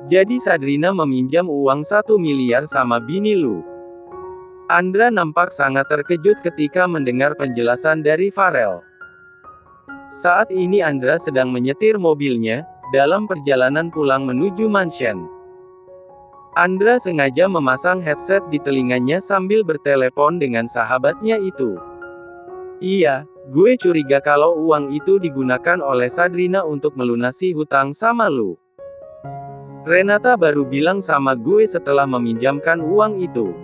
Jadi Sadrina meminjam uang 1 miliar sama bini lu. Andra nampak sangat terkejut ketika mendengar penjelasan dari Farel. Saat ini Andra sedang menyetir mobilnya, dalam perjalanan pulang menuju mansion. Andra sengaja memasang headset di telinganya sambil bertelepon dengan sahabatnya itu. Iya, gue curiga kalau uang itu digunakan oleh Sadrina untuk melunasi hutang sama lu. Renata baru bilang sama gue setelah meminjamkan uang itu.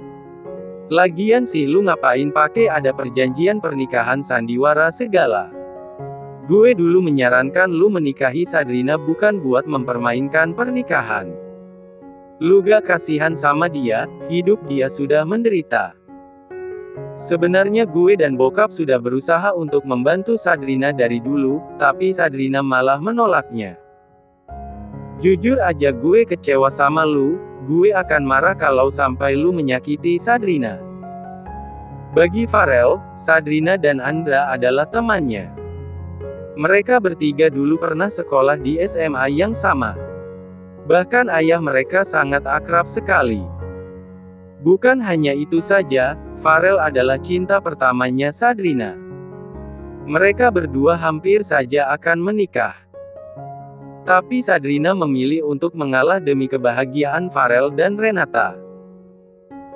Lagian sih lu ngapain pakai ada perjanjian pernikahan sandiwara segala. Gue dulu menyarankan lu menikahi Sadrina bukan buat mempermainkan pernikahan. Lu gak kasihan sama dia, hidup dia sudah menderita. Sebenarnya gue dan bokap sudah berusaha untuk membantu Sadrina dari dulu, tapi Sadrina malah menolaknya. Jujur aja gue kecewa sama lu, gue akan marah kalau sampai lu menyakiti Sadrina. Bagi Farel, Sadrina dan Andra adalah temannya. Mereka bertiga dulu pernah sekolah di SMA yang sama. Bahkan ayah mereka sangat akrab sekali. Bukan hanya itu saja, Farel adalah cinta pertamanya Sadrina. Mereka berdua hampir saja akan menikah. Tapi Sadrina memilih untuk mengalah demi kebahagiaan Farel dan Renata.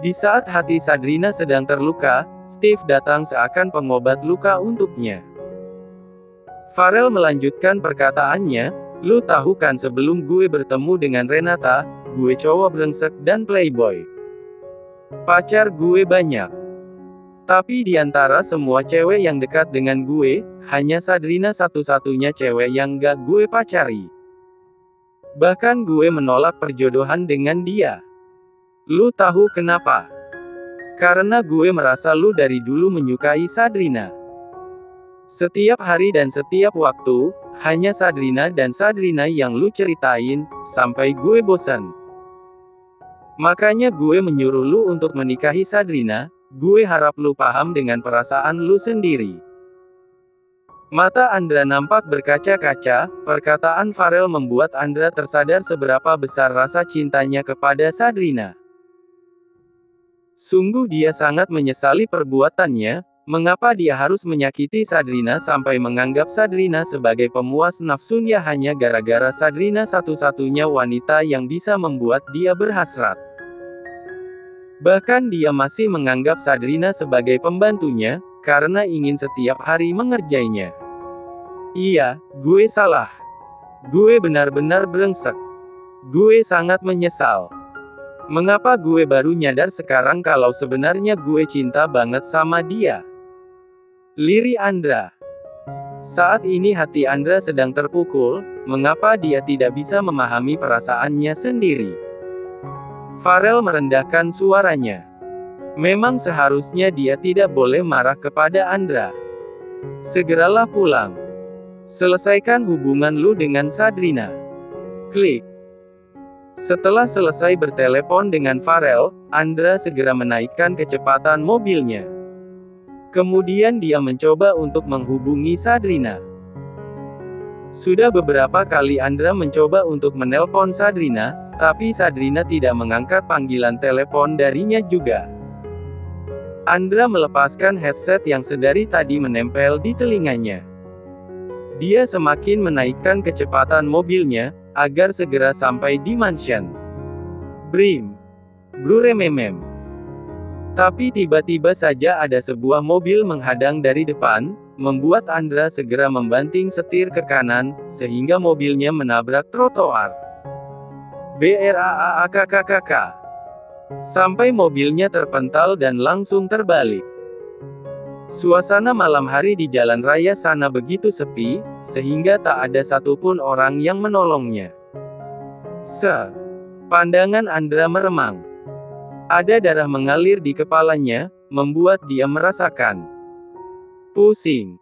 Di saat hati Sadrina sedang terluka, Steve datang seakan pengobat luka untuknya. Farel melanjutkan perkataannya, lu tahu kan sebelum gue bertemu dengan Renata, gue cowok brengsek dan playboy. Pacar gue banyak. Tapi di antara semua cewek yang dekat dengan gue, hanya Sadrina satu-satunya cewek yang gak gue pacari. Bahkan gue menolak perjodohan dengan dia. Lu tahu kenapa? Karena gue merasa lu dari dulu menyukai Sadrina. Setiap hari dan setiap waktu, hanya Sadrina dan Sadrina yang lu ceritain, sampai gue bosan. Makanya gue menyuruh lu untuk menikahi Sadrina, gue harap lu paham dengan perasaan lu sendiri. Mata Andra nampak berkaca-kaca, perkataan Farel membuat Andra tersadar seberapa besar rasa cintanya kepada Sadrina. Sungguh dia sangat menyesali perbuatannya, mengapa dia harus menyakiti Sadrina sampai menganggap Sadrina sebagai pemuas nafsunya hanya gara-gara Sadrina satu-satunya wanita yang bisa membuat dia berhasrat. Bahkan dia masih menganggap Sadrina sebagai pembantunya, karena ingin setiap hari mengerjainya. Iya, gue salah. Gue benar-benar brengsek. Gue sangat menyesal. Mengapa gue baru nyadar sekarang kalau sebenarnya gue cinta banget sama dia? Lirih Andra. Saat ini hati Andra sedang terpukul, mengapa dia tidak bisa memahami perasaannya sendiri? Farel merendahkan suaranya. Memang seharusnya dia tidak boleh marah kepada Andra. Segeralah pulang. Selesaikan hubungan lu dengan Sadrina. Klik. Setelah selesai bertelepon dengan Farel, Andra segera menaikkan kecepatan mobilnya. Kemudian dia mencoba untuk menghubungi Sadrina. Sudah beberapa kali Andra mencoba untuk menelpon Sadrina, tapi Sadrina tidak mengangkat panggilan telepon darinya juga. Andra melepaskan headset yang sedari tadi menempel di telinganya. Dia semakin menaikkan kecepatan mobilnya, agar segera sampai di mansion. Brim. Brurememem. Tapi tiba-tiba saja ada sebuah mobil menghadang dari depan, membuat Andra segera membanting setir ke kanan, sehingga mobilnya menabrak trotoar. BRAAKKKK. Sampai mobilnya terpental dan langsung terbalik. Suasana malam hari di jalan raya sana begitu sepi, sehingga tak ada satupun orang yang menolongnya. Pandangan Andra meremang. Ada darah mengalir di kepalanya, membuat dia merasakan pusing.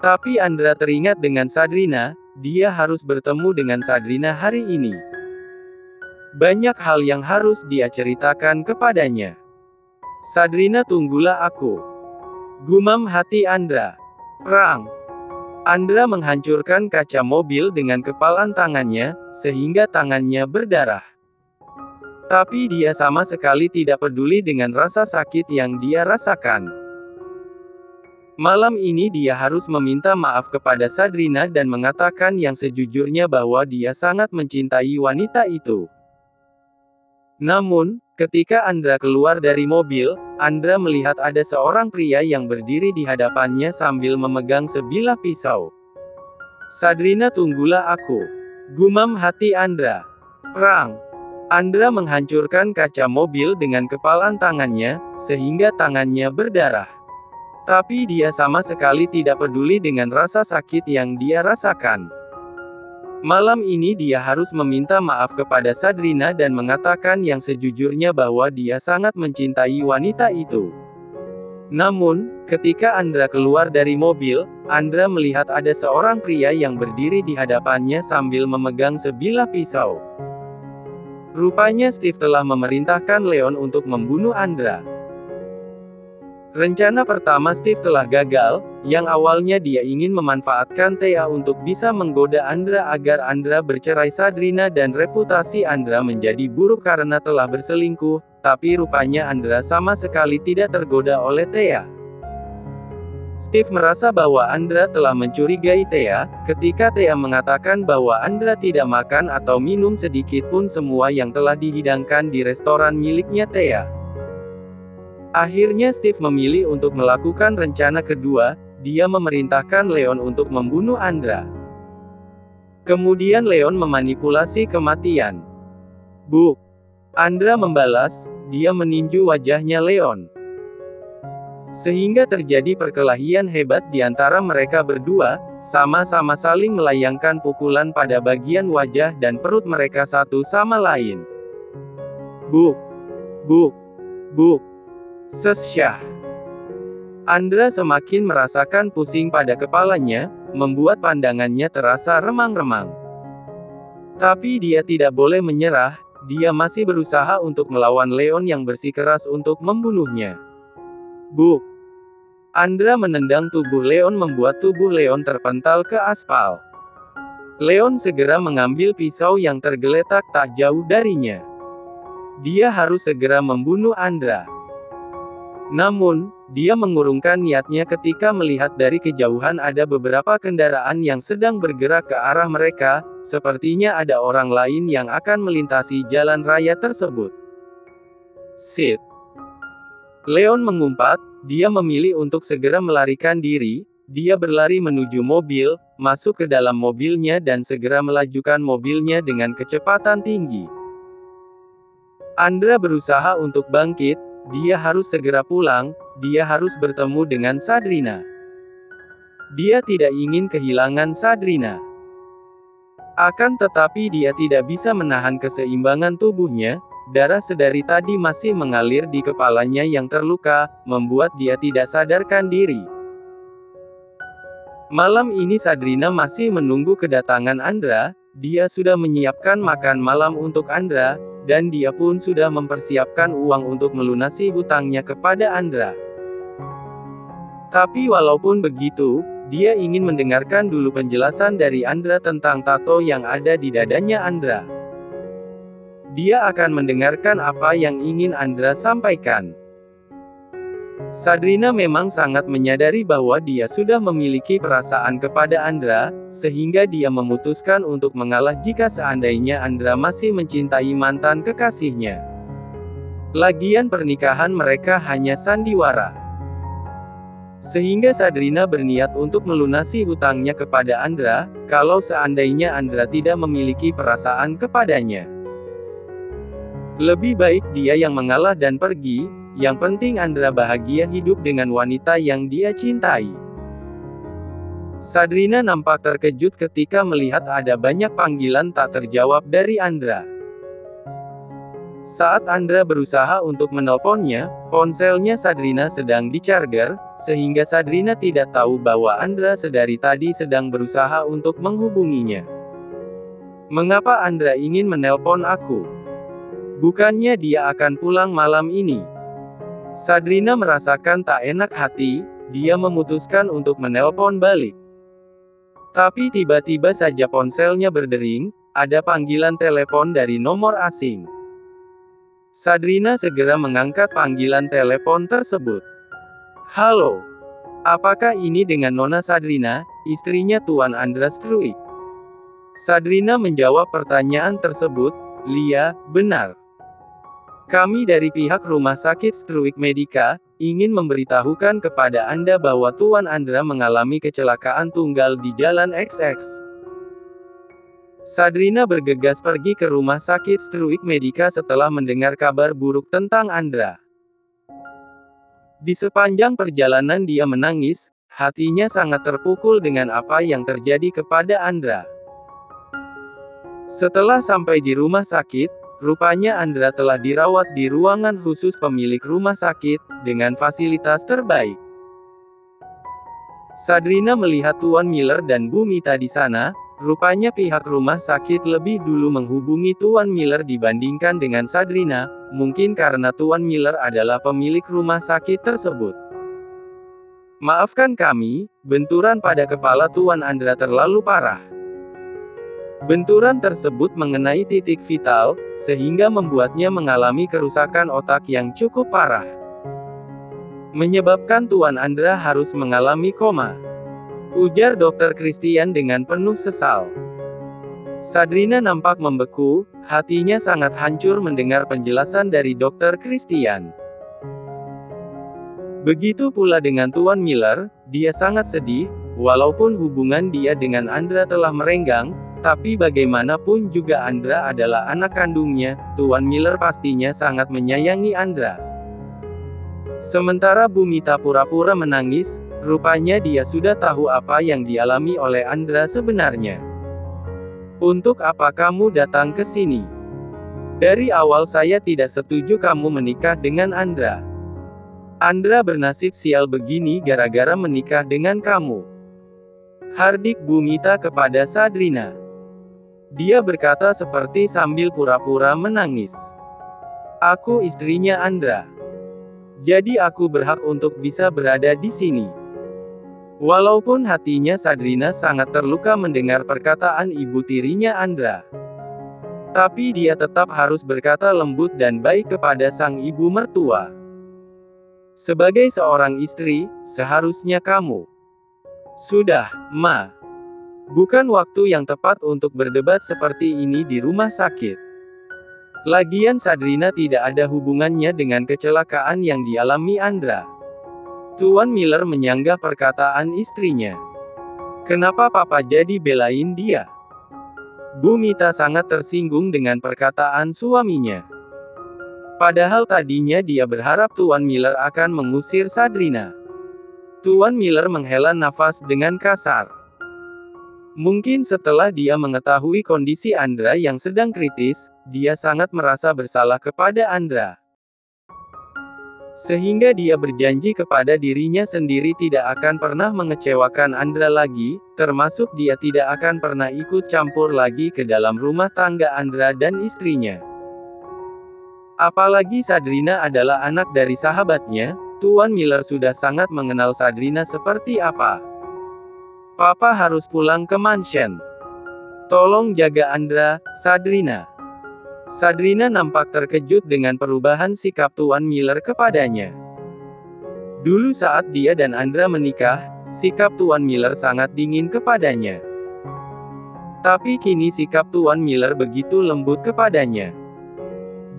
Tapi Andra teringat dengan Sadrina, dia harus bertemu dengan Sadrina hari ini. Banyak hal yang harus dia ceritakan kepadanya. Sadrina, tunggulah aku. Gumam hati Andra. Perang. Andra menghancurkan kaca mobil dengan kepalan tangannya, sehingga tangannya berdarah. Tapi dia sama sekali tidak peduli dengan rasa sakit yang dia rasakan. Malam ini dia harus meminta maaf kepada Sadrina dan mengatakan yang sejujurnya bahwa dia sangat mencintai wanita itu. Namun, ketika Andra keluar dari mobil, Andra melihat ada seorang pria yang berdiri di hadapannya sambil memegang sebilah pisau. "Sadrina, tunggulah aku," gumam hati Andra. Perang. Andra menghancurkan kaca mobil dengan kepalan tangannya, sehingga tangannya berdarah. Tapi dia sama sekali tidak peduli dengan rasa sakit yang dia rasakan. Malam ini dia harus meminta maaf kepada Sadrina dan mengatakan yang sejujurnya bahwa dia sangat mencintai wanita itu. Namun, ketika Andra keluar dari mobil, Andra melihat ada seorang pria yang berdiri di hadapannya sambil memegang sebilah pisau. Rupanya Steve telah memerintahkan Leon untuk membunuh Andra. Rencana pertama Steve telah gagal, yang awalnya dia ingin memanfaatkan Thea untuk bisa menggoda Andra agar Andra bercerai Sadrina dan reputasi Andra menjadi buruk karena telah berselingkuh, tapi rupanya Andra sama sekali tidak tergoda oleh Thea. Steve merasa bahwa Andra telah mencurigai Thea, ketika Thea mengatakan bahwa Andra tidak makan atau minum sedikit pun semua yang telah dihidangkan di restoran miliknya Thea. Akhirnya Steve memilih untuk melakukan rencana kedua, dia memerintahkan Leon untuk membunuh Andra. Kemudian Leon memanipulasi kematian. "Bu!" Andra membalas, dia meninju wajahnya Leon. Sehingga terjadi perkelahian hebat di antara mereka berdua, sama-sama saling melayangkan pukulan pada bagian wajah dan perut mereka satu sama lain. "Bu! Bu! Bu!" Sesyah. Andra semakin merasakan pusing pada kepalanya, membuat pandangannya terasa remang-remang. Tapi dia tidak boleh menyerah, dia masih berusaha untuk melawan Leon yang bersikeras untuk membunuhnya. "Bu!" Andra menendang tubuh Leon membuat tubuh Leon terpental ke aspal. Leon segera mengambil pisau yang tergeletak tak jauh darinya. Dia harus segera membunuh Andra. Namun, dia mengurungkan niatnya ketika melihat dari kejauhan ada beberapa kendaraan yang sedang bergerak ke arah mereka, sepertinya ada orang lain yang akan melintasi jalan raya tersebut. "Shit!" Leon mengumpat, dia memilih untuk segera melarikan diri, dia berlari menuju mobil, masuk ke dalam mobilnya dan segera melajukan mobilnya dengan kecepatan tinggi. Andra berusaha untuk bangkit, dia harus segera pulang, dia harus bertemu dengan Sadrina. Dia tidak ingin kehilangan Sadrina. Akan tetapi dia tidak bisa menahan keseimbangan tubuhnya, darah sedari tadi masih mengalir di kepalanya yang terluka, membuat dia tidak sadarkan diri. Malam ini Sadrina masih menunggu kedatangan Andra, dia sudah menyiapkan makan malam untuk Andra, dan dia pun sudah mempersiapkan uang untuk melunasi hutangnya kepada Andra. Tapi walaupun begitu, dia ingin mendengarkan dulu penjelasan dari Andra tentang tato yang ada di dadanya Andra. Dia akan mendengarkan apa yang ingin Andra sampaikan. Sadrina memang sangat menyadari bahwa dia sudah memiliki perasaan kepada Andra, sehingga dia memutuskan untuk mengalah jika seandainya Andra masih mencintai mantan kekasihnya. Lagian pernikahan mereka hanya sandiwara. Sehingga Sadrina berniat untuk melunasi hutangnya kepada Andra, kalau seandainya Andra tidak memiliki perasaan kepadanya. Lebih baik dia yang mengalah dan pergi, yang penting Andra bahagia hidup dengan wanita yang dia cintai. Sadrina nampak terkejut ketika melihat ada banyak panggilan tak terjawab dari Andra. Saat Andra berusaha untuk menelponnya, ponselnya Sadrina sedang dicharger, sehingga Sadrina tidak tahu bahwa Andra sedari tadi sedang berusaha untuk menghubunginya. "Mengapa Andra ingin menelpon aku? Bukannya dia akan pulang malam ini?" Sadrina merasakan tak enak hati, dia memutuskan untuk menelpon balik. Tapi tiba-tiba saja ponselnya berdering, ada panggilan telepon dari nomor asing. Sadrina segera mengangkat panggilan telepon tersebut. Halo. Apakah ini dengan Nona Sadrina, istrinya Tuan Andra Struik? Sadrina menjawab pertanyaan tersebut, "Lia, benar. Kami dari pihak Rumah Sakit Struik Medica, ingin memberitahukan kepada Anda bahwa Tuan Andra mengalami kecelakaan tunggal di Jalan XX." Sadrina bergegas pergi ke Rumah Sakit Struik Medica setelah mendengar kabar buruk tentang Andra. Di sepanjang perjalanan dia menangis, hatinya sangat terpukul dengan apa yang terjadi kepada Andra. Setelah sampai di rumah sakit, rupanya Andra telah dirawat di ruangan khusus pemilik rumah sakit, dengan fasilitas terbaik. Sadrina melihat Tuan Miller dan Bu Mita di sana, rupanya pihak rumah sakit lebih dulu menghubungi Tuan Miller dibandingkan dengan Sadrina, mungkin karena Tuan Miller adalah pemilik rumah sakit tersebut. "Maafkan kami, benturan pada kepala Tuan Andra terlalu parah. Benturan tersebut mengenai titik vital, sehingga membuatnya mengalami kerusakan otak yang cukup parah. Menyebabkan Tuan Andra harus mengalami koma," ujar Dr. Christian dengan penuh sesal. Sadrina nampak membeku, hatinya sangat hancur mendengar penjelasan dari Dr. Christian. Begitu pula dengan Tuan Miller, dia sangat sedih, walaupun hubungan dia dengan Andra telah merenggang, tapi bagaimanapun juga Andra adalah anak kandungnya, Tuan Miller pastinya sangat menyayangi Andra. Sementara Bu Mita pura-pura menangis, rupanya dia sudah tahu apa yang dialami oleh Andra sebenarnya. "Untuk apa kamu datang ke sini? Dari awal saya tidak setuju kamu menikah dengan Andra. Andra bernasib sial begini gara-gara menikah dengan kamu," hardik Bu Mita kepada Sadrina. Dia berkata seperti sambil pura-pura menangis. "Aku istrinya Andra. Jadi aku berhak untuk bisa berada di sini." Walaupun hatinya Sadrina sangat terluka mendengar perkataan ibu tirinya Andra, tapi dia tetap harus berkata lembut dan baik kepada sang ibu mertua. "Sebagai seorang istri, seharusnya kamu..." "Sudah, Ma. Bukan waktu yang tepat untuk berdebat seperti ini di rumah sakit. Lagian Sadrina tidak ada hubungannya dengan kecelakaan yang dialami Andra." Tuan Miller menyanggah perkataan istrinya. "Kenapa Papa jadi belain dia?" Bu Mita sangat tersinggung dengan perkataan suaminya. Padahal tadinya dia berharap Tuan Miller akan mengusir Sadrina. Tuan Miller menghela nafas dengan kasar. Mungkin setelah dia mengetahui kondisi Andra yang sedang kritis, dia sangat merasa bersalah kepada Andra. Sehingga dia berjanji kepada dirinya sendiri tidak akan pernah mengecewakan Andra lagi, termasuk dia tidak akan pernah ikut campur lagi ke dalam rumah tangga Andra dan istrinya. Apalagi Sadrina adalah anak dari sahabatnya, Tuan Miller sudah sangat mengenal Sadrina seperti apa. "Papa harus pulang ke mansion. Tolong jaga Andra, Sadrina." Sadrina nampak terkejut dengan perubahan sikap Tuan Miller kepadanya. Dulu saat dia dan Andra menikah, sikap Tuan Miller sangat dingin kepadanya. Tapi kini sikap Tuan Miller begitu lembut kepadanya.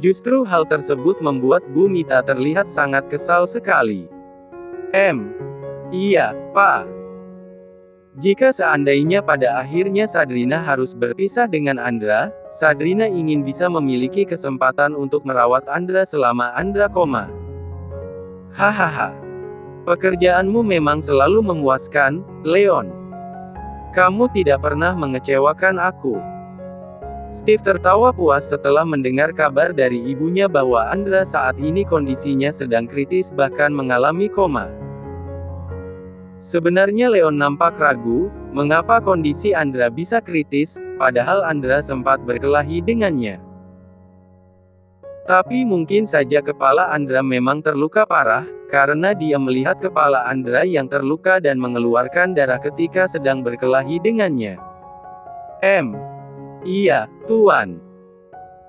Justru hal tersebut membuat Bu Mita terlihat sangat kesal sekali. Iya, Pak. Jika seandainya pada akhirnya Sadrina harus berpisah dengan Andra, Sadrina ingin bisa memiliki kesempatan untuk merawat Andra selama Andra koma. Hahaha. Pekerjaanmu memang selalu memuaskan, Leon. Kamu tidak pernah mengecewakan aku. Steve tertawa puas setelah mendengar kabar dari ibunya bahwa Andra saat ini kondisinya sedang kritis bahkan mengalami koma. Sebenarnya Leon nampak ragu, mengapa kondisi Andra bisa kritis, padahal Andra sempat berkelahi dengannya. Tapi mungkin saja kepala Andra memang terluka parah, karena dia melihat kepala Andra yang terluka dan mengeluarkan darah ketika sedang berkelahi dengannya. Iya, Tuan.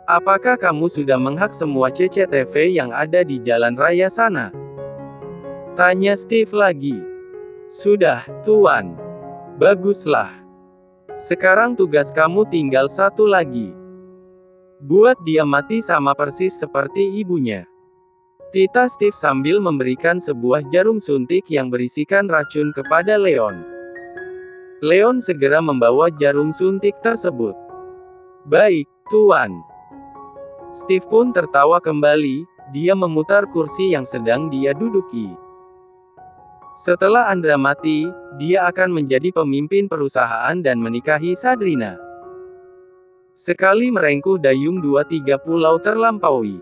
Apakah kamu sudah menghak semua CCTV yang ada di jalan raya sana? Tanya Steve lagi. Sudah, Tuan. Baguslah. Sekarang tugas kamu tinggal satu lagi. Buat dia mati sama persis seperti ibunya. Tita Steve sambil memberikan sebuah jarum suntik yang berisikan racun kepada Leon. Leon segera membawa jarum suntik tersebut. Baik, Tuan. Steve pun tertawa kembali, dia memutar kursi yang sedang dia duduki. Setelah Andra mati, dia akan menjadi pemimpin perusahaan dan menikahi Sadrina. Sekali merengkuh dayung 2-3 pulau terlampaui.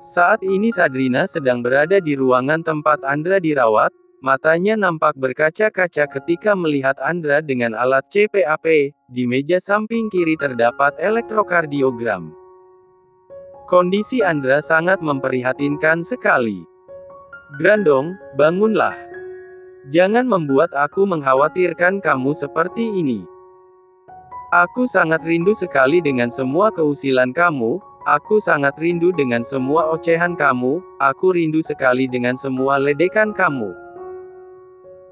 Saat ini Sadrina sedang berada di ruangan tempat Andra dirawat, matanya nampak berkaca-kaca ketika melihat Andra dengan alat CPAP, di meja samping kiri terdapat elektrokardiogram. Kondisi Andra sangat memprihatinkan sekali. Grandong, bangunlah. Jangan membuat aku mengkhawatirkan kamu seperti ini. Aku sangat rindu sekali dengan semua keusilan kamu, aku sangat rindu dengan semua ocehan kamu, aku rindu sekali dengan semua ledekan kamu.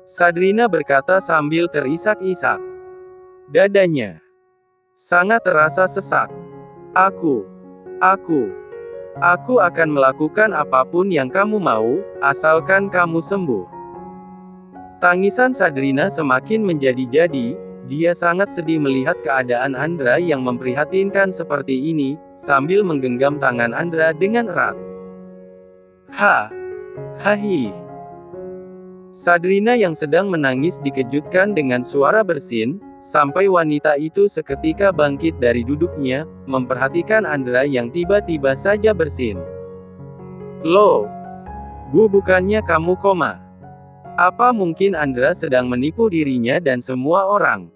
Sadrina berkata sambil terisak-isak. Dadanya sangat terasa sesak. Aku akan melakukan apapun yang kamu mau, asalkan kamu sembuh. Tangisan Sadrina semakin menjadi-jadi. Dia sangat sedih melihat keadaan Andra yang memprihatinkan seperti ini, sambil menggenggam tangan Andra dengan erat. Hahi. Sadrina yang sedang menangis dikejutkan dengan suara bersin, sampai wanita itu seketika bangkit dari duduknya, memperhatikan Andra yang tiba-tiba saja bersin. Loh, Bu, bukannya kamu koma? Apa mungkin Andra sedang menipu dirinya dan semua orang?